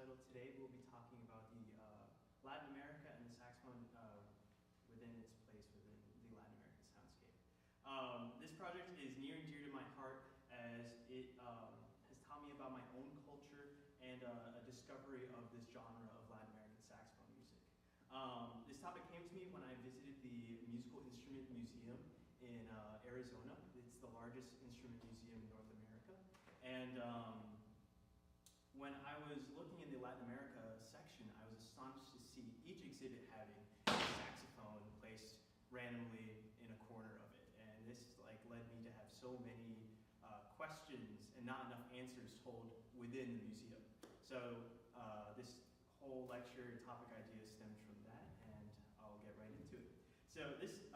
Recital. Today we'll be talking about the Latin America and the saxophone within its place within the Latin American soundscape. This project is near and dear to my heart as it has taught me about my own culture and a discovery of this genre of Latin American saxophone music. This topic came to me when I visited the Musical Instrument Museum in Arizona. It's the largest instrument museum in North America. And when I was looking in the Latin America section, I was astonished to see each exhibit having a saxophone placed randomly in a corner of it. And this led me to have so many questions and not enough answers told within the museum. So this whole lecture topic idea stems from that, and I'll get right into it. So this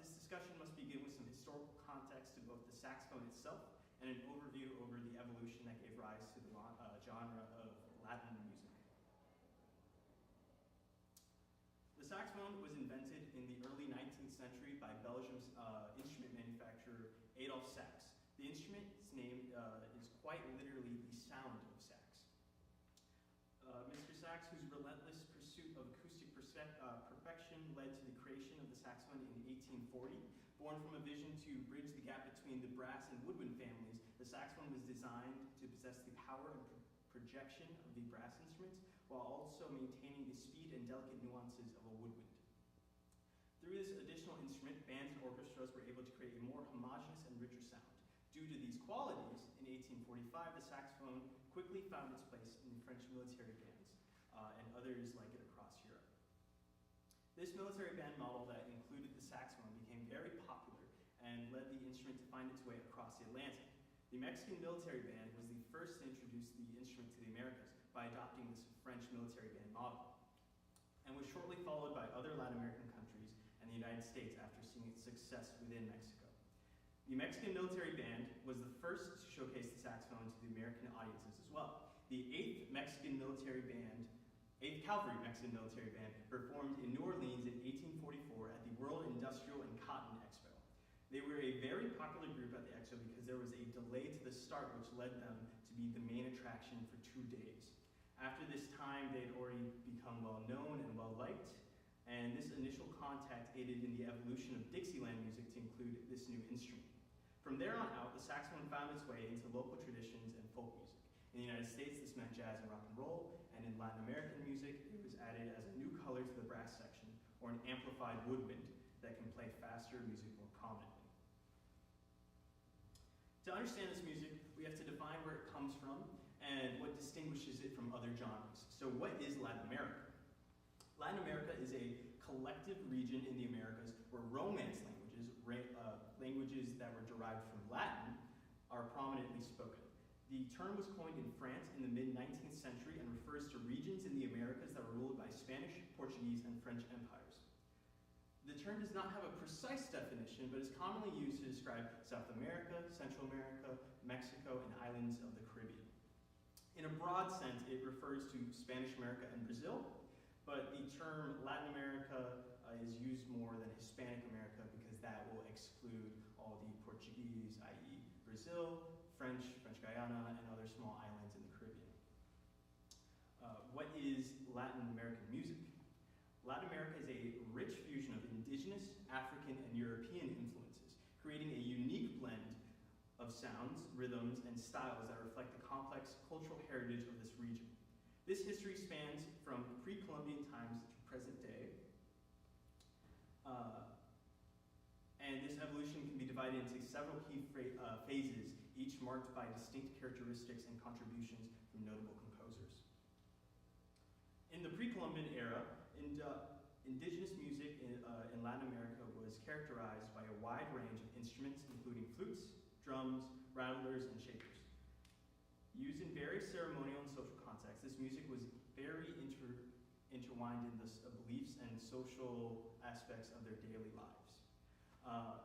discussion must begin with some historical context to both the saxophone itself and an overview over the evolution that gave rise to the genre of Latin music. The saxophone was invented in the early 19th century by Belgium's instrument manufacturer Adolphe Sax. The instrument's name is quite literally the sound of sax. Mr. Sax, whose relentless pursuit of acoustic perfection led to the creation of the saxophone in 1840. Born from a vision to bridge the gap between the brass and woodwind families, the saxophone was designed to possess the power and projection of the brass instruments, while also maintaining the speed and delicate nuances of a woodwind. Through this additional instrument, bands and orchestras were able to create a more homogeneous and richer sound. Due to these qualities, in 1845, the saxophone quickly found its place in the French military bands and others like it across Europe. This military band model that included the saxophone became very popular and led the instrument to find its way across the Atlantic. The Mexican military band was the first to introduce the instrument to the Americas by adopting this French military band model, and was shortly followed by other Latin American countries and the United States after seeing its success within Mexico. The Mexican military band was the first to showcase the saxophone to the American audiences as well. The 8th Cavalry Mexican Military Band performed in New Orleans in 1844 at the World Industrial and Cotton Expo. They were a very popular group at the expo because there was a delay to the start, which led them to be the main attraction for 2 days. After this time, they had already become well known and well liked, and this initial contact aided in the evolution of Dixieland music to include this new instrument. From there on out, the saxophone found its way into local traditions and folk music. In the United States, this meant jazz and rock and roll, and in Latin American music, it was added as a new color to the brass section, or an amplified woodwind that can play faster music more prominently. To understand this music, we have to define where it comes from and what distinguishes it from other genres. So what is Latin America? Latin America is a collective region in the Americas where Romance languages, languages that were derived from Latin, are prominently spoken. The term was coined in France in the mid-19th century and refers to regions in the Americas that were ruled by Spanish, Portuguese, and French empires. The term does not have a precise definition, but is commonly used to describe South America, Central America, Mexico, and islands of the Caribbean. In a broad sense, it refers to Spanish America and Brazil, but the term Latin America is used more than Hispanic America because that will exclude all the Portuguese, i.e. Brazil, French Guyana, and other small islands in the Caribbean. What is Latin American music? Latin America is a rich fusion of indigenous, African, and European influences, creating a unique blend of sounds, rhythms, and styles that reflect the complex cultural heritage of this region. This history spans from pre-Columbian times to present day, and this evolution can be divided into several key phases, each marked by distinct characteristics and contributions from notable composers. In the pre-Columbian era, indigenous music in Latin America was characterized by a wide range of instruments, including flutes, drums, rattlers, and shakers. Used in various ceremonial and social contexts, this music was very intertwined in the beliefs and social aspects of their daily lives.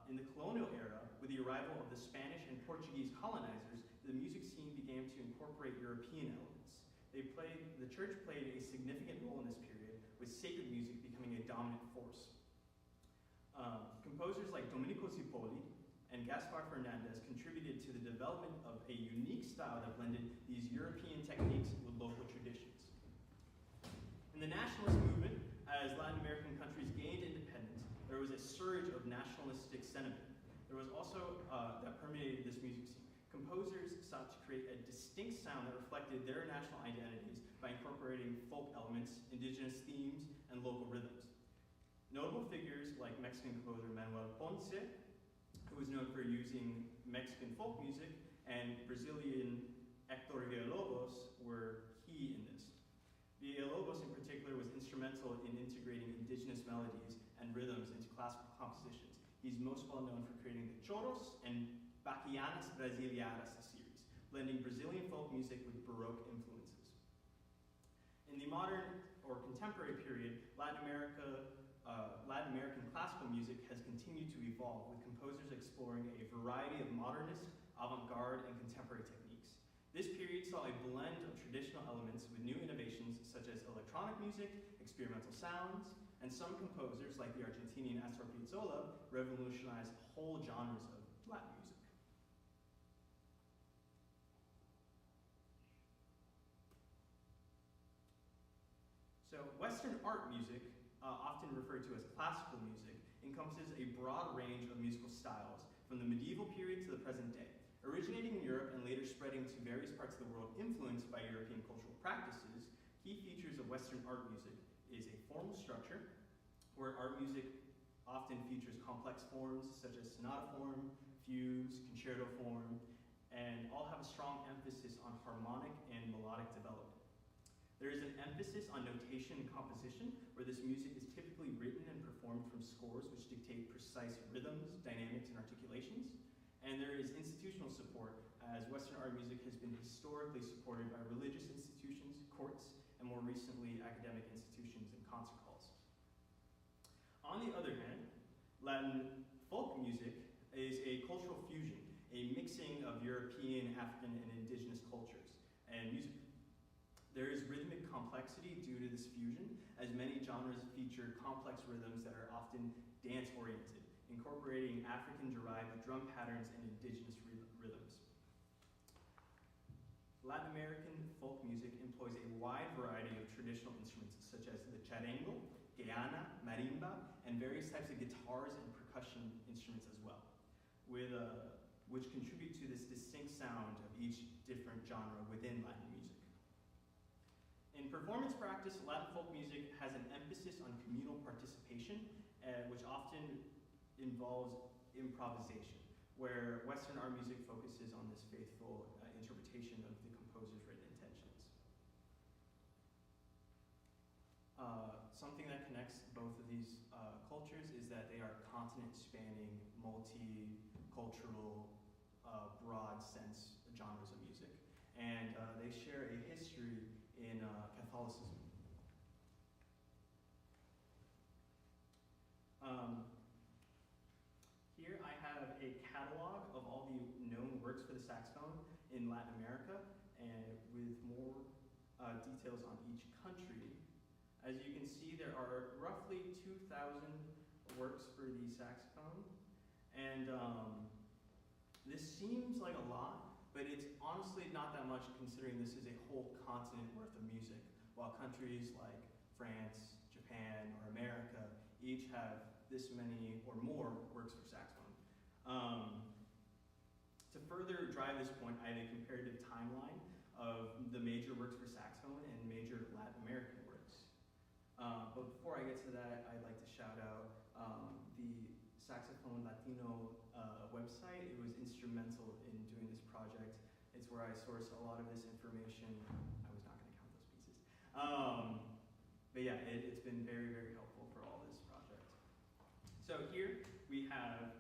In the colonial era, with the arrival of the Spanish and Portuguese colonizers, the music scene began to incorporate European elements. The church played a significant role in this period, with sacred music becoming a dominant force. Composers like Domenico Cipolla and Gaspar Fernandez contributed to the development of a unique style that blended these European techniques with local traditions. sentiment. There was also, that permeated this music scene. Composers sought to create a distinct sound that reflected their national identities by incorporating folk elements, indigenous themes, and local rhythms. Notable figures like Mexican composer Manuel Ponce, who was known for using Mexican folk music, and Brazilian Hector Villalobos were key in this. Villalobos in particular was instrumental in integrating indigenous melodies and rhythms into classical compositions. He's most well known for creating the Choros and Baquianas Brasileiras series, blending Brazilian folk music with Baroque influences. In the modern or contemporary period, Latin American classical music has continued to evolve, with composers exploring a variety of modernist, avant-garde, and contemporary techniques. This period saw a blend of traditional elements with new innovations such as electronic music, experimental sounds, and some composers, like the Argentinian Astor Piazzolla, revolutionized whole genres of Latin music. So Western art music, often referred to as classical music, encompasses a broad range of musical styles from the medieval period to the present day. Originating in Europe and later spreading to various parts of the world influenced by European cultural practices, key features of Western art music is a formal structure, where art music often features complex forms such as sonata form, fugues, concerto form, and all have a strong emphasis on harmonic and melodic development. There is an emphasis on notation and composition, where this music is typically written and performed from scores which dictate precise rhythms, dynamics, and articulations. And there is institutional support, as Western art music has been historically supported by religious institutions, courts, and more recently, academic institutions and concert halls. On the other hand, Latin folk music is a cultural fusion, a mixing of European, African, and indigenous cultures and music. There is rhythmic complexity due to this fusion, as many genres feature complex rhythms that are often dance-oriented, incorporating African-derived drum patterns and indigenous rhythms. Latin American folk music employs a wide variety of traditional instruments, such as the charango, guiana, marimba, and various types of guitars and percussion instruments as well, which contribute to this distinct sound of each different genre within Latin music. In performance practice, Latin folk music has an emphasis on communal participation, which often involves improvisation, where Western art music focuses on this faithful interpretation of the composer's written intentions. Something that connects both of these cultures is that they are continent-spanning, multicultural, broad sense genres of music. And they share a history in Catholicism. Here I have a catalog of all the known works for the saxophone in Latin America, and with more details on each country. As you can see, there are roughly 2,000 works for the saxophone, and this seems like a lot, but it's honestly not that much, considering this is a whole continent worth of music, while countries like France, Japan, or America each have this many or more works for saxophone. To further drive this point, I have a comparative timeline of the major works for saxophone and major Latin American works. But before I get to that, I'd like to shout out the Saxophone Latino website. It was instrumental in doing this project. It's where I source a lot of this information. I was not going to count those pieces. But yeah, it's been very, very helpful for all this project. So here we have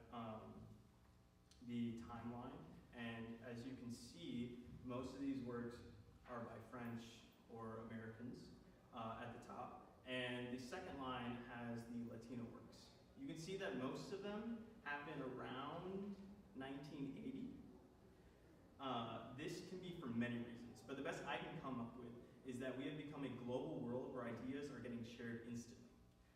the timeline, and as you can see, most of these works are by French or Americans at the top, and the second line has the Latino works. You can see that most of them happen around 1980. This can be for many reasons, but the best I can come up with is that we have become a global world where ideas are getting shared instantly.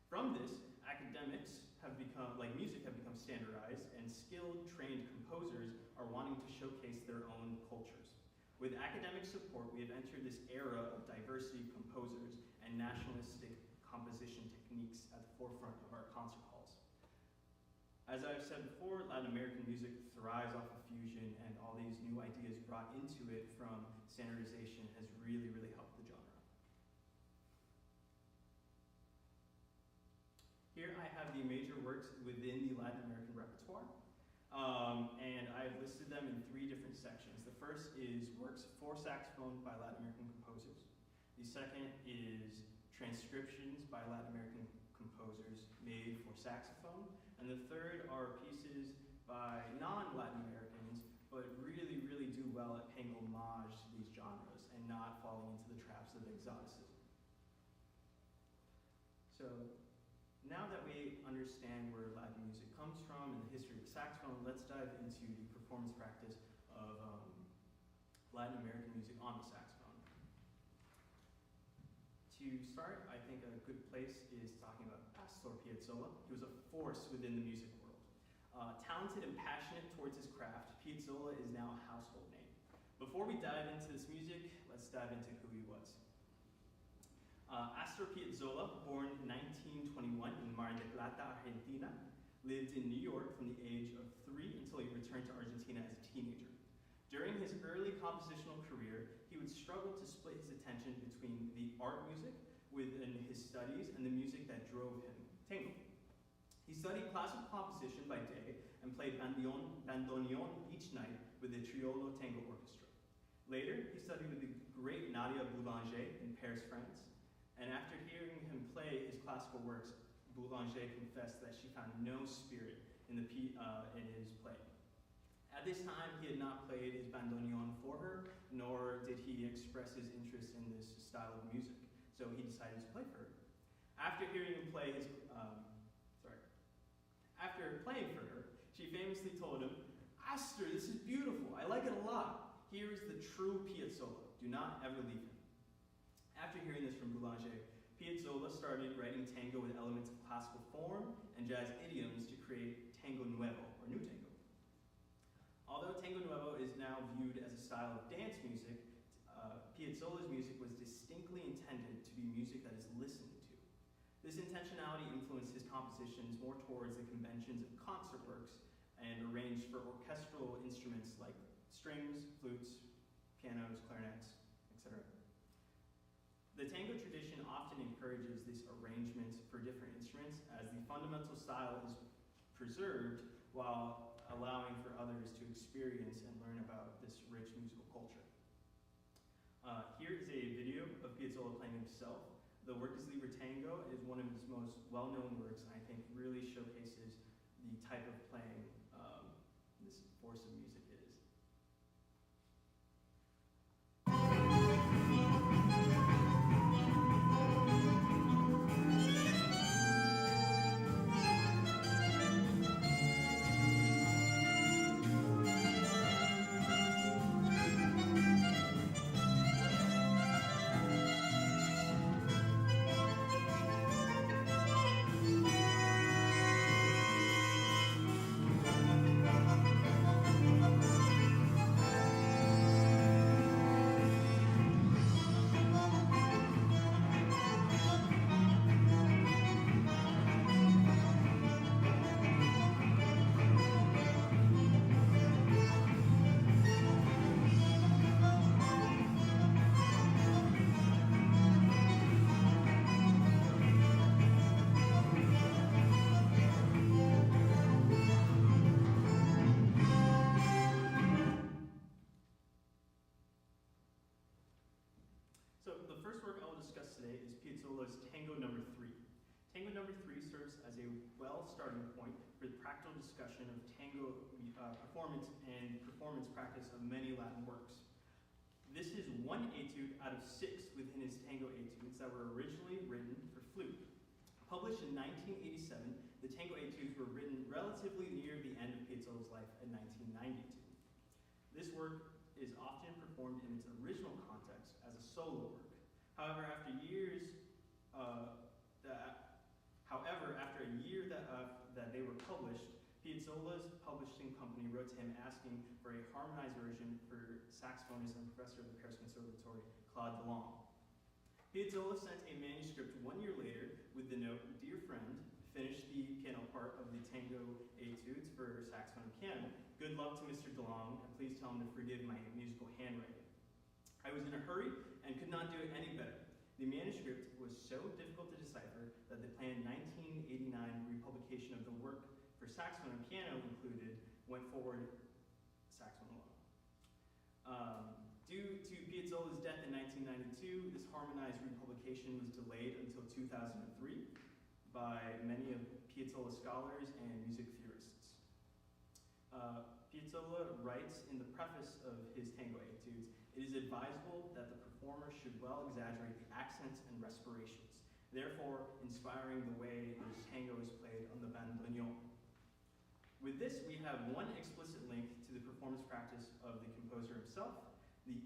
From this, academics have become, like music, have become standardized, and skilled, trained composers are wanting to showcase their own cultures. With academic support, we have entered this era of diversity of composers and nationalistic composition techniques at the forefront of our concert halls. As I've said before, Latin American music thrives off of fusion, and all these new ideas brought into it from standardization has really, really helped the genre. Here I have the major works within the Latin American repertoire, and I've listed them in 3 different sections. The first is works for saxophone by Latin American composers. The second is transcriptions by Latin American composers made for saxophone. And the third are pieces by non-Latin Americans, but really, really do well at paying homage to these genres and not falling into the traps of exoticism. So now that we understand where Latin music comes from and the history of saxophone, let's dive into the performance practice of Latin American music on the saxophone. To start, I think a good place is talking about Astor Piazzolla. He was a force within the music world. Talented and passionate towards his craft, Piazzolla is now a household name. Before we dive into this music, let's dive into who he was. Astor Piazzolla, born in 1921 in Mar del Plata, Argentina, lived in New York from the age of 3 until he returned to Argentina as a teenager. During his early compositional career, he would struggle to split his attention between the art music within his studies and the music that drove him, tango. He studied classical composition by day and played bandoneon each night with the Triolo Tango Orchestra. Later, he studied with the great Nadia Boulanger in Paris, France, and after hearing him play his classical works, Boulanger confessed that she found no spirit in his playing. At this time, he had not played his bandoneon for her, nor did he express his interest in this style of music, so he decided to play for her. After playing for her, she famously told him, "Astor, this is beautiful. I like it a lot. Here is the true Piazzolla. Do not ever leave him." After hearing this from Boulanger, Piazzolla started writing tango with elements of classical form and jazz idioms to create tango nuevo, or new tango. Although tango nuevo is now viewed as a style of dance music, Piazzolla's music was distinctly intended to be music that is listened to. This intentionality influenced his compositions more towards the conventions of concert works and arranged for orchestral instruments like strings, flutes, pianos, clarinets, etc. The tango tradition often encourages this arrangement for different instruments, as the fundamental style is preserved while allowing for others to experience and learn about this rich musical culture. Here is a video of Piazzolla playing himself. The work is Libre Tango. It is one of his most well-known works, and I think really showcases the type of playing this force of music is. Tango number 3 serves as a starting point for the practical discussion of tango performance and performance practice of many Latin works. This is one etude out of 6 within his tango etudes that were originally written for flute. Published in 1987, the tango etudes were written relatively near the end of Piazzolla's life in 1992. This work is often performed in its original context as a solo work. However, after a year that they were published, Piazzolla's publishing company wrote to him asking for a harmonized version for saxophonist and professor of the Paris Conservatory, Claude Delong. Piazzolla sent a manuscript 1 year later with the note, "Dear friend, finish the piano part of the tango etudes for saxophone and piano. Good luck to Mr. DeLong, and please tell him to forgive my musical handwriting. I was in a hurry and could not do it any better. The manuscript was so difficult to decipher that the planned 1989 republication of the work for saxophone and piano went forward saxophone alone. Due to Piazzolla's death in 1992, this harmonized republication was delayed until 2003 by many of Piazzolla's scholars and music theorists. Piazzolla writes in the preface of his tango etudes, "It is advisable that the performer should well exaggerate the accents and respirations, therefore inspiring the way the tango is played on the bandoneon." With this, we have one explicit link to the performance practice of the composer himself, the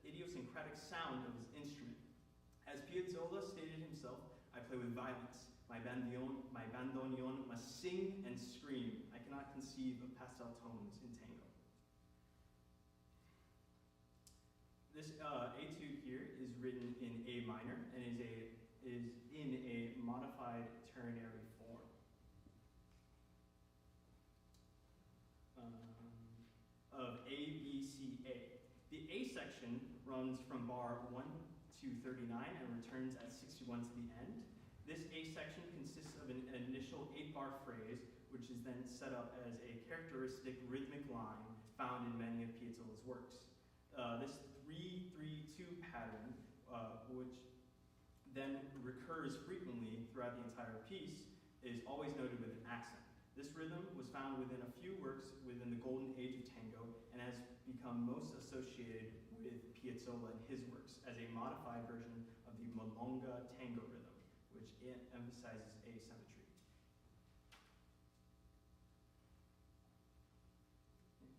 idiosyncratic sound of his instrument. As Piazzolla stated himself, "I play with violence. My bandoneon must sing and scream. I cannot conceive of pastel tones in tango." This etude here is written in A minor and is in a modified ternary form. Of A, B, C, A. The A section runs from bar 1 to 39 and returns at 61 to the end. This A section consists of an initial 8-bar phrase, which is then set up as a characteristic rhythmic line found in many of Piazzolla's works. This 3-3-2 pattern, which then recurs frequently throughout the entire piece, is always noted with an accent. This rhythm was found within a few works within the golden age of tango and has become most associated with Piazzolla and his works as a modified version of the milonga tango rhythm, which emphasizes asymmetry.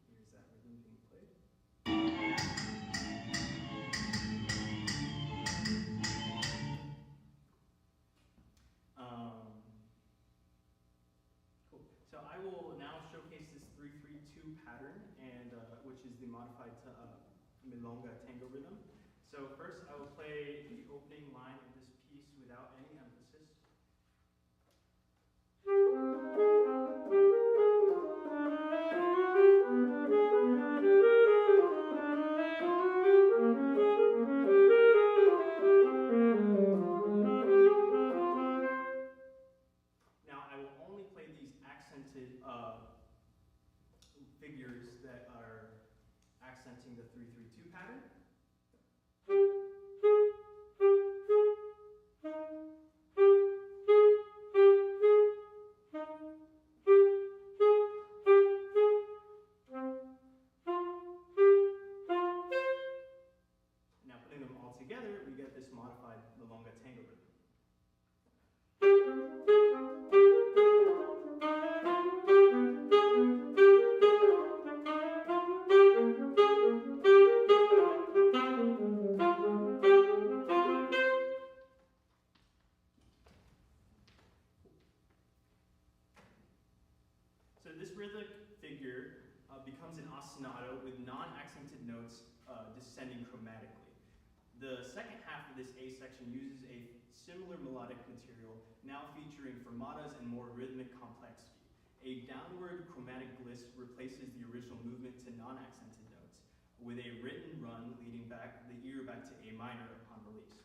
Here's that rhythm being played. Cool. So I will now showcase this 3-3-2 pattern, and which is the modified milonga tango rhythm. So first, I will play the opening line of this piece without any emphasis. Now, I will only play these accented figures that are accenting the 3-3-2 pattern. Now, putting them all together, we get this modified milonga tango rhythm. So this rhythmic figure becomes an ostinato with non-accented notes descending chromatically. The second half of this A section uses a similar melodic material, now featuring fermatas and more rhythmic complexity. A downward chromatic gliss replaces the original movement to non-accented notes, with a written run leading the ear back to A minor upon release.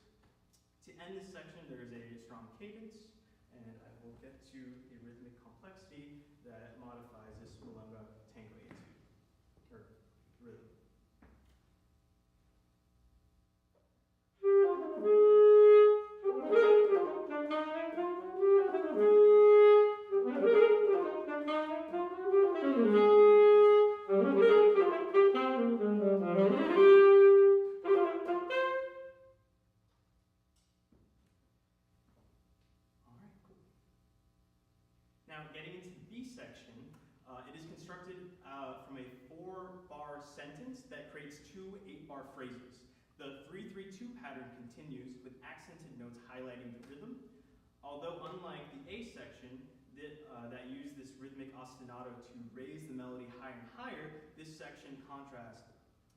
To end this section, there is a strong cadence, and I will get to a rhythmic complexity that modifies this milonga tango etude, or rhythm. Now, getting into the B section, it is constructed from a 4-bar sentence that creates 2 8-bar phrases. The 3-3-2 pattern continues with accented notes highlighting the rhythm, although unlike the A section that used this rhythmic ostinato to raise the melody higher and higher, this section contrasts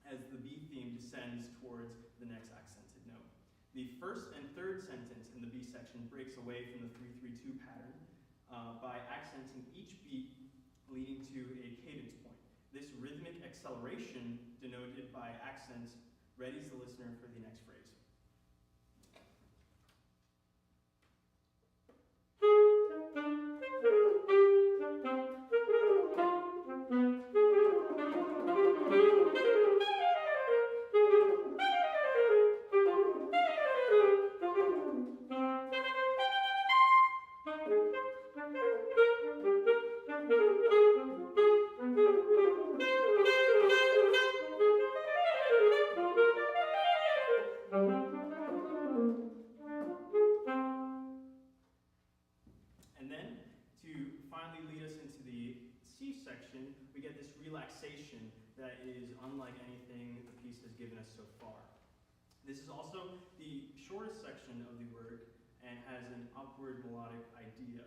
as the B theme descends towards the next accented note. The first and third sentence in the B section breaks away from the 3-3-2 pattern by accenting each beat leading to a cadence point. This rhythmic acceleration, denoted by accents, readies the listener for the next phrase. And then, to finally lead us into the C section, we get this relaxation that is unlike anything the piece has given us so far. This is also the shortest section of the work and has an upward melodic idea,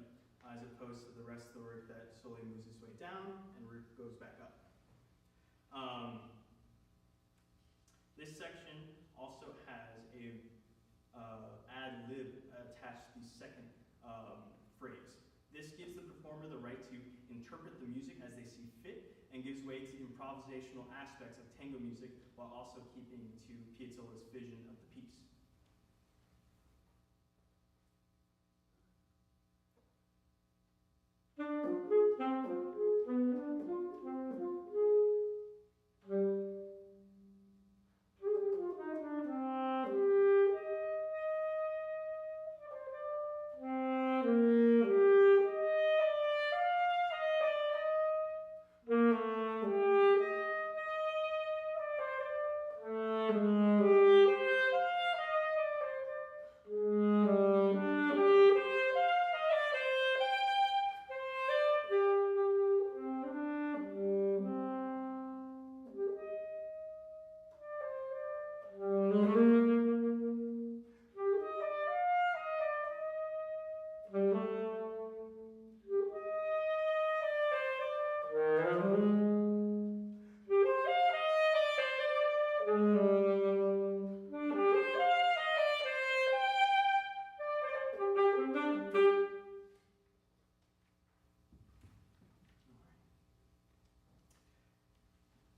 as opposed to the rest of the work that slowly moves its way down and goes back up. This section also has a ad lib attached to the second phrase. This gives the performer the right to interpret the music as they see fit and gives way to improvisational aspects of tango music while also keeping to Piazzolla's vision of the piece.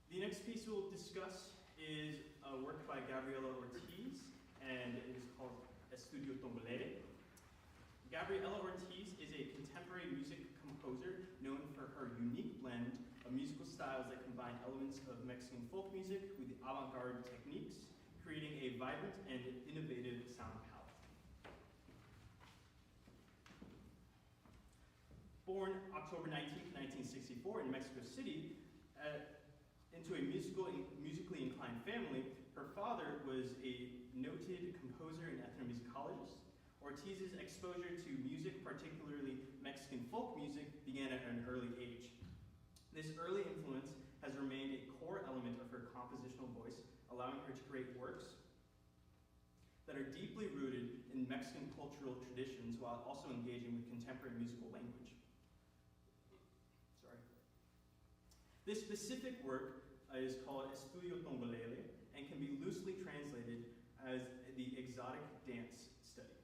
The next piece we'll discuss is a work by Gabriela Ortiz, and it is called Estudio Tongolele. Gabriela Ortiz is a contemporary music composer known for her unique blend of musical styles that combine elements of Mexican folk music with avant-garde techniques, creating a vibrant and innovative sound palette. Born October 19, 1964 in Mexico City, into a musically inclined family, her father was a noted composer and ethnomusicologist. Ortiz's exposure to music, particularly Mexican folk music, began at an early age. This early influence has remained a core element of her compositional voice, allowing her to create works that are deeply rooted in Mexican cultural traditions while also engaging with contemporary musical language. This specific work is called Estudio Tongolele and can be loosely translated as the exotic dance study.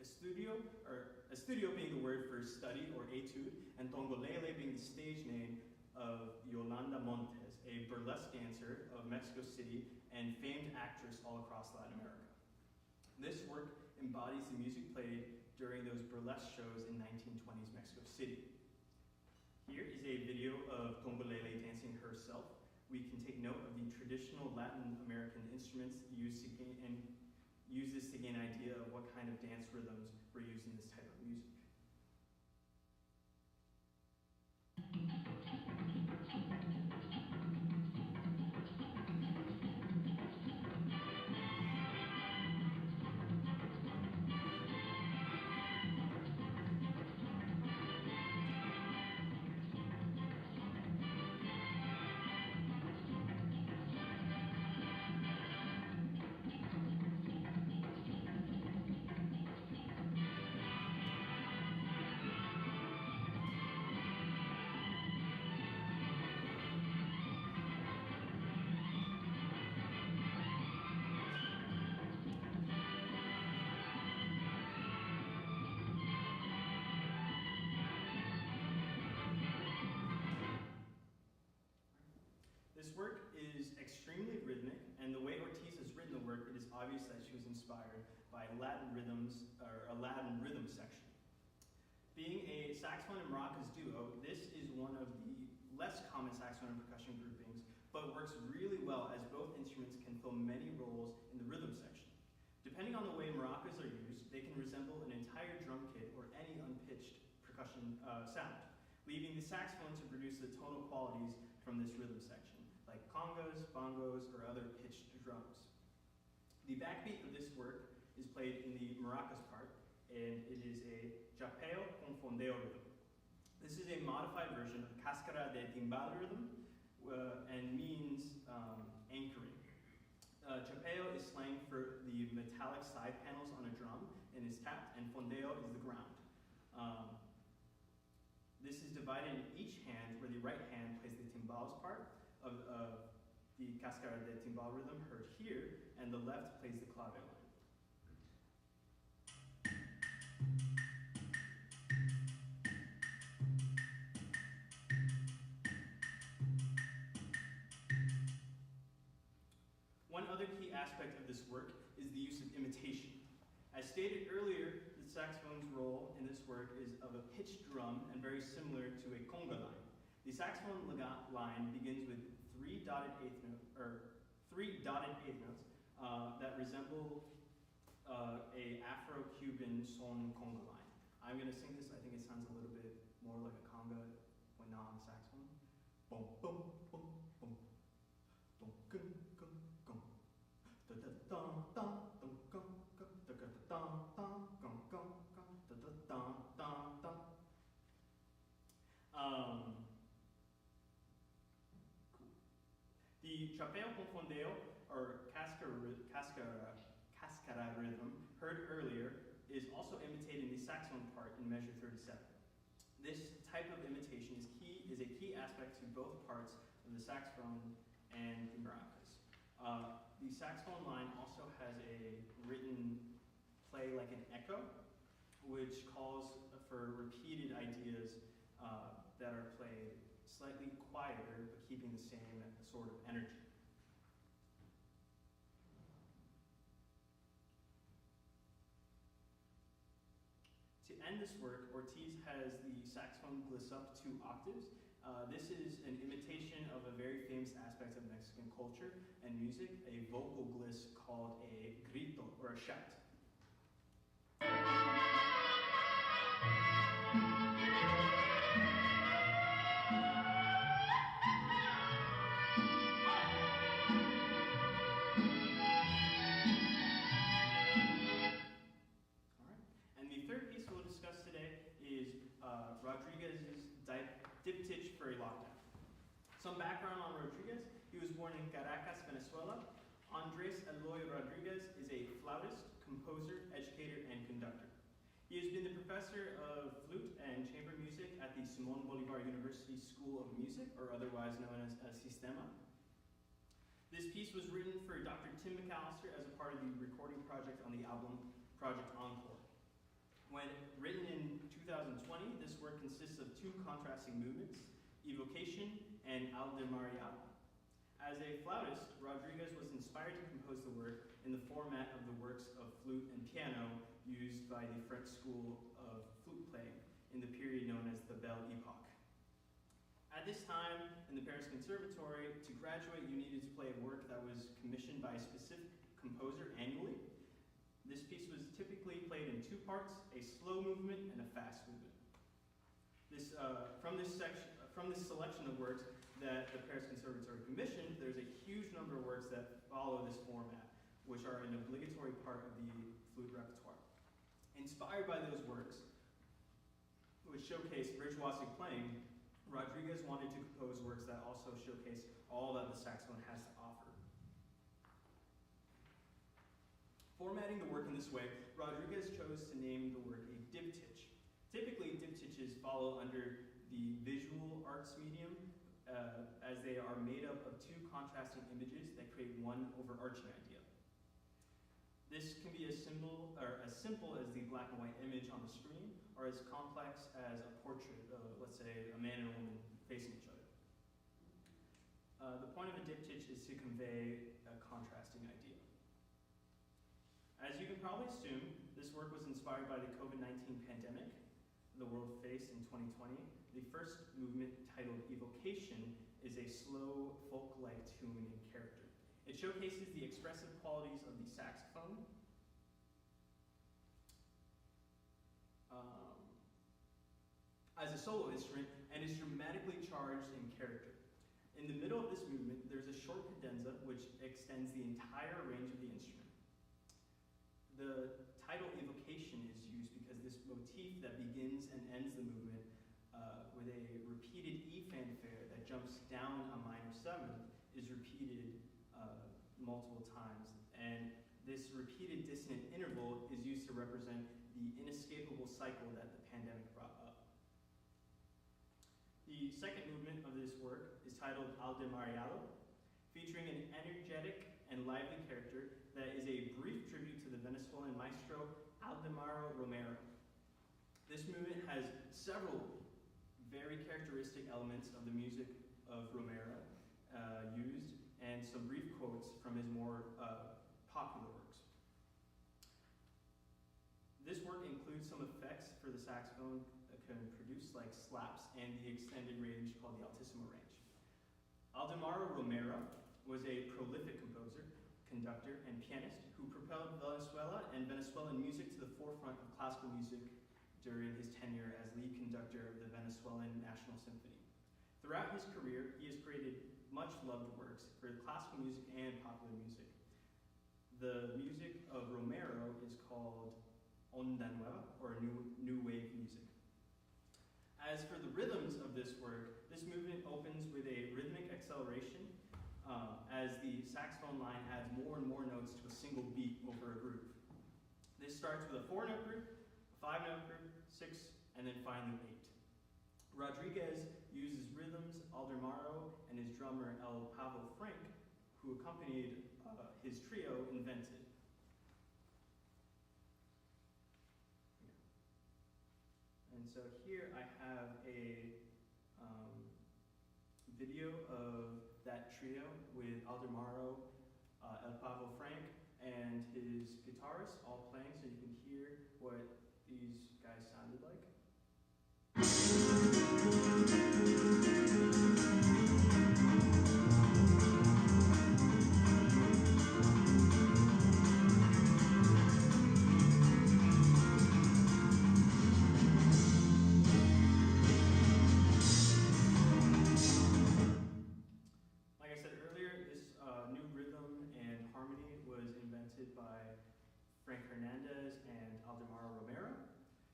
Estudio being the word for study or etude, and Tongolele being the stage name of Yolanda Montes, a burlesque dancer of Mexico City and famed actress all across Latin America. This work embodies the music played during those burlesque shows in 1920s Mexico City. Here is a video of Tongolele dancing herself. We can take note of the traditional Latin American instruments used to gain, and use this to gain an idea of what kind of dance rhythms were used in this type of music. obvious that she was inspired by Latin rhythms, or a Latin rhythm section. Being a saxophone and maracas duo, this is one of the less common saxophone and percussion groupings, but works really well as both instruments can fill many roles in the rhythm section. Depending on the way maracas are used, they can resemble an entire drum kit or any unpitched percussion sound, leaving the saxophone to produce the tonal qualities from this rhythm section, like congas, bongos, or other pitched drums. The backbeat of this work is played in the maracas part, and it is a chapeo con fondeo rhythm. This is a modified version of cascara de timbal rhythm and means anchoring. Chapeo is slang for the metallic side panels on a drum and is tapped, and fondeo is the ground. This is divided in each hand, where the right hand plays the timbales part of the cascara de timbal rhythm heard here, and the left plays the clave line. One other key aspect of this work is the use of imitation. As stated earlier, the saxophone's role in this work is of a pitched drum and very similar to a conga line. The saxophone line begins with three dotted eighth notes that resemble a Afro-Cuban son conga line. I'm going to sing this. I think it sounds a little bit more like a conga when not on the saxophone. Boom, boom, boom, boom. Dum, gun, gun, gun. Da da da da dum, gun, gun. Da da da da gun, gun, gun. Da da da da da. Cool. The chapeo con fondeo, or cascara rhythm, heard earlier, is also imitated in the saxophone part in measure 37. This type of imitation is a key aspect to both parts of the saxophone and the maracas. The saxophone line also has a written play like an echo, which calls for repeated ideas that are played slightly quieter, but keeping the same sort of energy. To end this work, Ortiz has the saxophone gliss up 2 octaves. This is an imitation of a very famous aspect of Mexican culture and music, a vocal gliss called a grito, or a shout. Rodriguez's diptych for a lockdown. Some background on Rodriguez: he was born in Caracas, Venezuela. Andres Eloy Rodriguez is a flautist, composer, educator, and conductor. He has been the professor of flute and chamber music at the Simón Bolívar University School of Music, or otherwise known as Sistema. This piece was written for Dr. Tim McAllister as a part of the recording project on the album Project Encore. When written in 2020, this work consists of 2 contrasting movements, evocation and aldemariado. As a flautist, Rodriguez was inspired to compose the work in the format of the works of flute and piano used by the French school of flute playing in the period known as the Belle Epoque. At this time, in the Paris Conservatory, to graduate you needed to play a work that was commissioned by a specific composer annually. This piece was typically played in 2 parts, a slow movement and a fast movement. From this selection of works that the Paris Conservatory commissioned, there's a huge number of works that follow this format, which are an obligatory part of the flute repertoire. Inspired by those works, which showcase virtuosic playing, Rodriguez wanted to compose works that also showcase all that the saxophone has to offer. Formatting the work in this way, Rodriguez chose to name the work a diptych. Typically, diptychs follow under the visual arts medium, as they are made up of 2 contrasting images that create one overarching idea. This can be as simple as the black and white image on the screen, or as complex as a portrait of, let's say, a man and a woman facing each other. The point of a diptych is to convey a contrasting idea. As you can probably assume, this work was inspired by the COVID-19 pandemic the world faced in 2020. The first movement, titled Evocation, is a slow, folk-like tune and character. It showcases the expressive qualities of the saxophone, as a solo instrument, and is dramatically charged in character. In the middle of this movement, there's a short cadenza which extends the entire range of the instrument. The title Evocation is used because this motif that begins and ends the movement with a repeated E fanfare that jumps down a minor seventh is repeated multiple times. And this repeated dissonant interval is used to represent the inescapable cycle that the pandemic brought up. The second movement of this work is titled Aldemariado, featuring an energetic and lively character that is a brief tribute to the Venezuelan maestro Aldemaro Romero. This movement has several very characteristic elements of the music of Romero used, and some brief quotes from his more popular works. This work includes some effects for the saxophone that can produce like slaps and the extended range called the altissimo range. Aldemaro Romero was a prolific composer, conductor, and pianist who propelled Venezuela and Venezuelan music to the forefront of classical music during his tenure as lead conductor of the Venezuelan National Symphony. Throughout his career, he has created much loved works for classical music and popular music. The music of Romero is called Onda Nueva, or new wave music. As for the rhythms of this work, this movement opens with a rhythmic acceleration as the saxophone line adds more and more notes to a single beat over a group. This starts with a 4-note group, a 5-note group, 6, and then finally 8. Rodriguez uses rhythms Aldemaro and his drummer El Pavo Frank, who accompanied his trio, invented. And so here I have a video of that trio with Aldemaro, El Pavo Frank, and his guitarist all playing, so you can hear what these guys sounded like.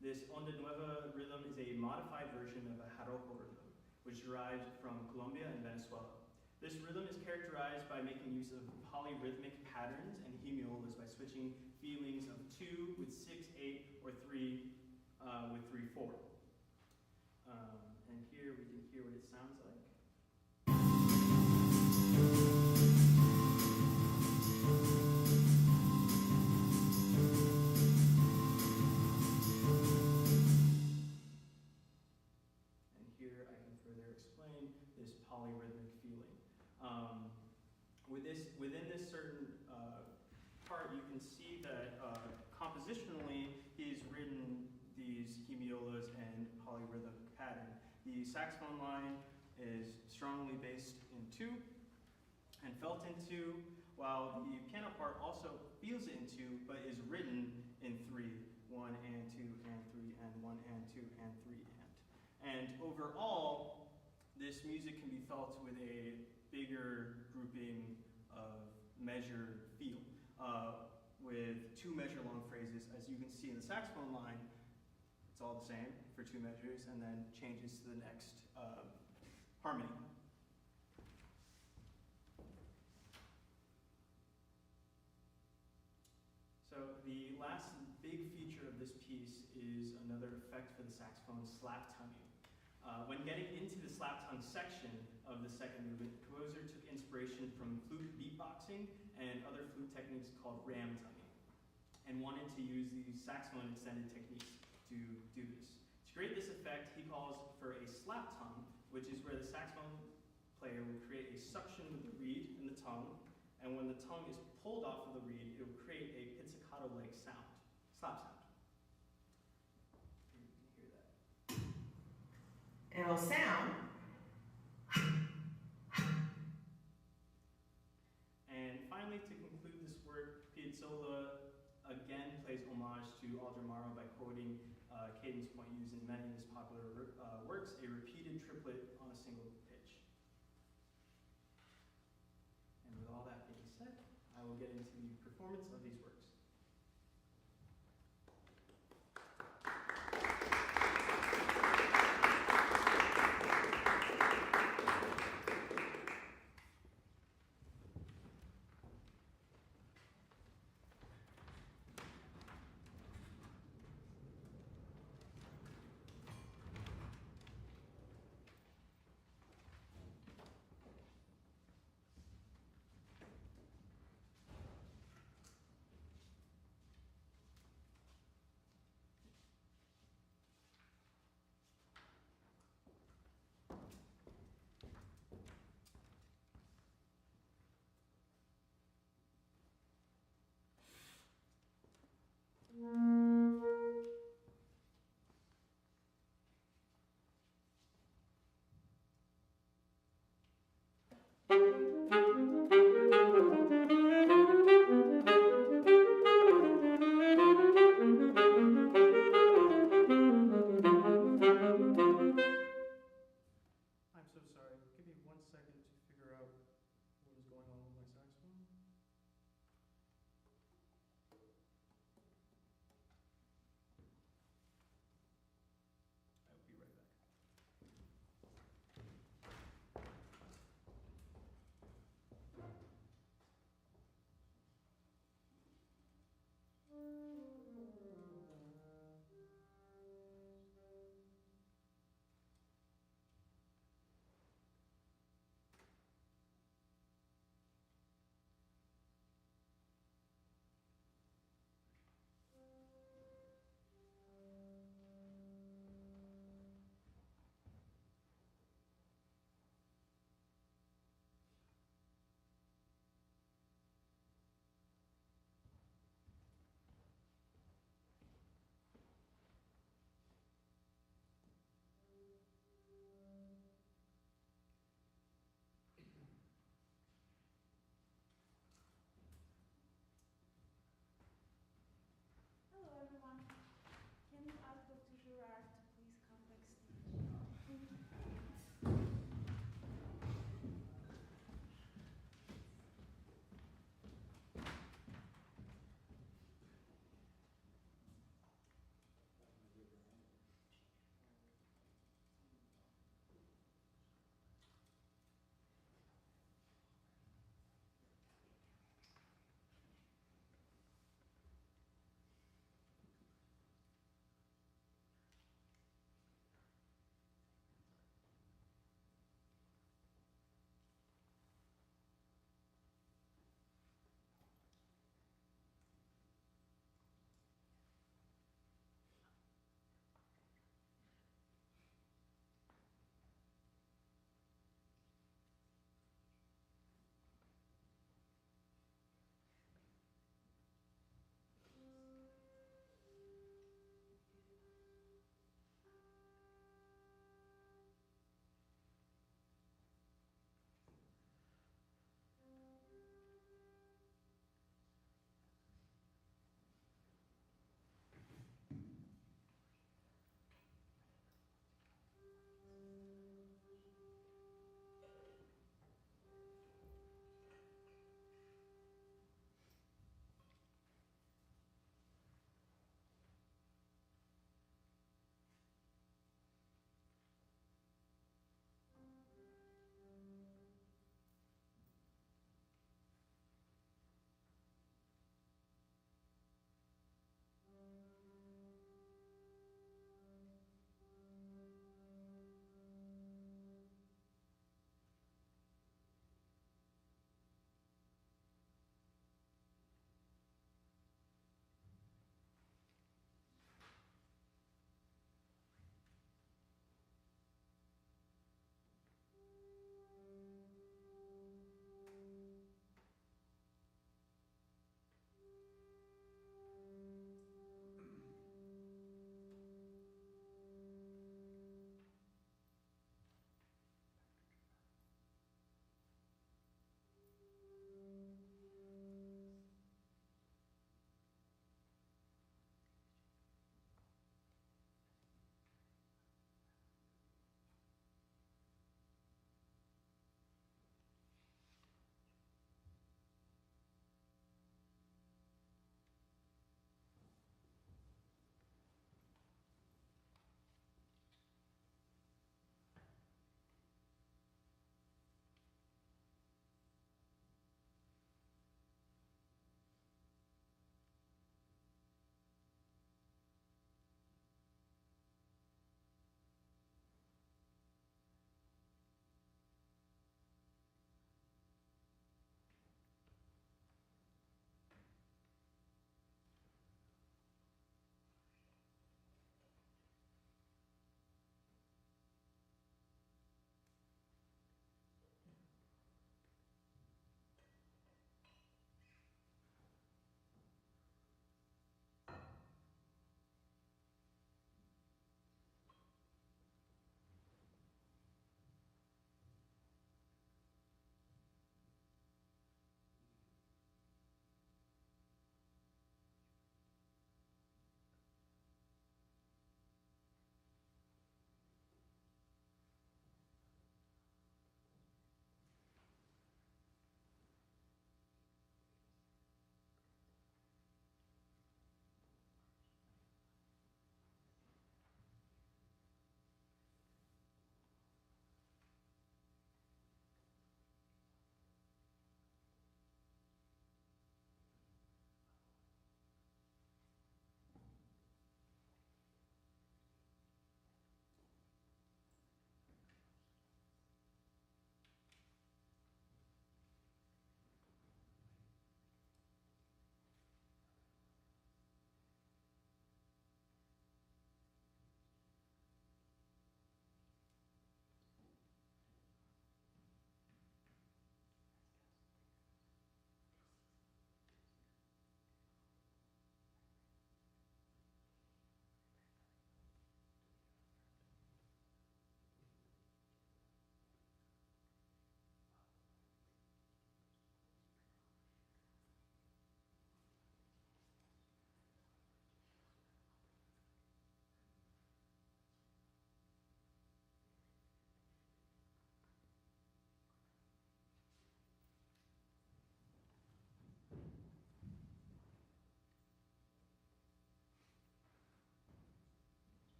This Onda Nueva rhythm is a modified version of a joropo rhythm, which derives from Colombia and Venezuela. This rhythm is characterized by making use of polyrhythmic patterns and hemiolas by switching feelings of 2 with 6, 8, or 3 with 3, 4. And here we can hear what it sounds like. Polyrhythmic feeling. Within this certain part, you can see that compositionally, he's written these hemiolas and polyrhythmic pattern. The saxophone line is strongly based in 2 and felt in 2, while the piano part also feels it in 2, but is written in 3, 1 and 2 and 3 and 1 and 2 and 3 and overall, this music can be felt with a bigger grouping of measured feel, with 2 measure-long phrases. As you can see in the saxophone line, it's all the same for 2 measures, and then changes to the next harmony. So the last big feature of this piece is another effect for the saxophone, slap tonguing. When getting into the slap tongue section of the second movement, the composer took inspiration from flute beatboxing and other flute techniques called ram tonguing, and wanted to use these saxophone extended techniques to do this. To create this effect, he calls for a slap tongue, which is where the saxophone player will create a suction with the reed and the tongue, and when the tongue is pulled off of the reed, it will create a pizzicato staccato-like sound, slap sound. You can hear that. And it'll sound. And finally, to conclude this work, Piazzolla again plays homage to Aldemaro by quoting a cadence point used in many of his popular works, a repeated triplet on a single pitch. And with all that being said, I will get into the performance of these works. I'm so sorry. Give me 1 second to figure out what is going on with my saxophone. I will be right back.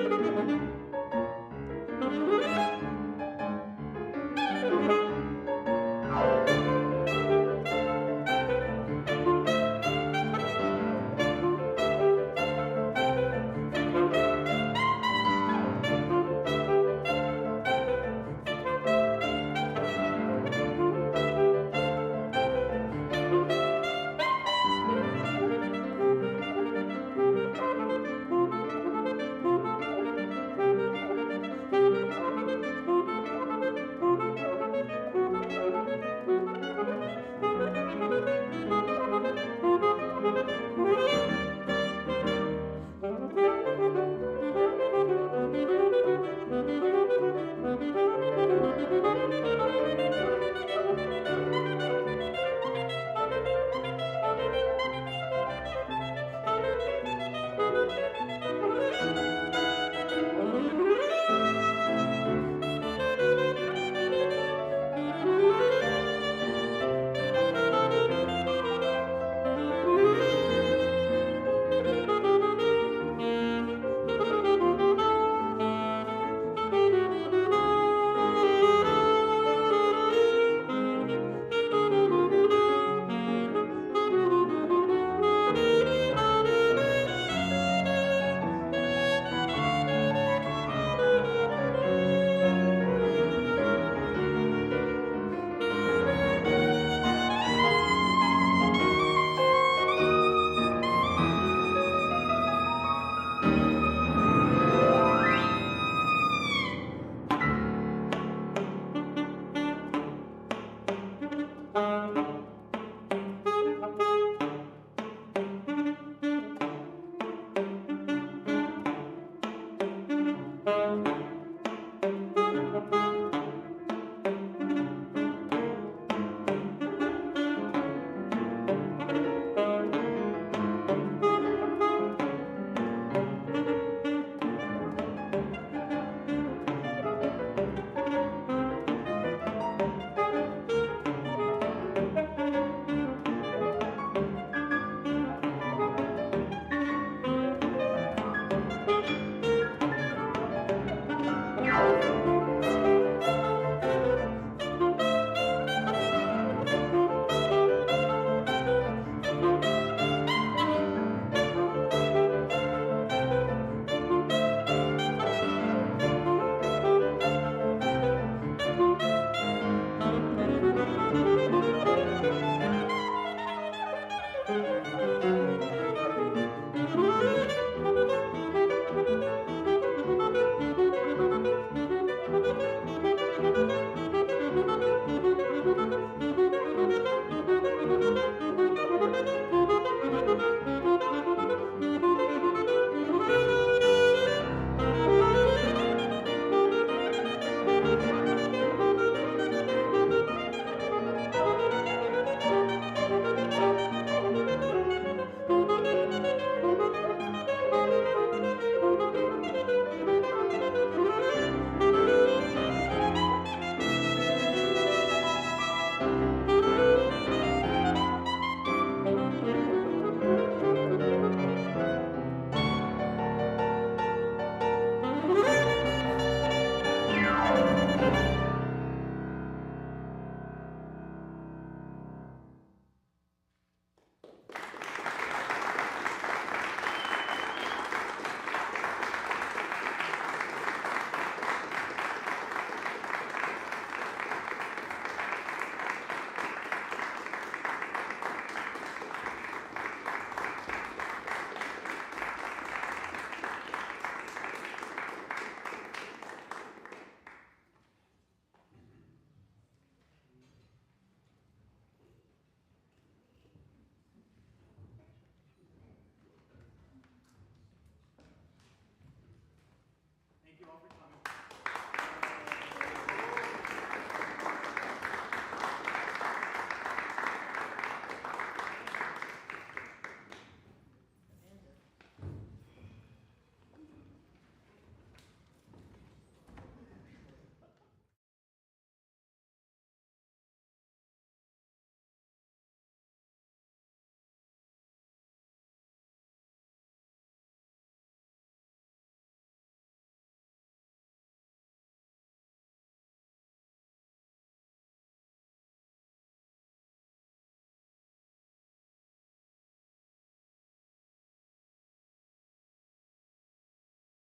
Thank you.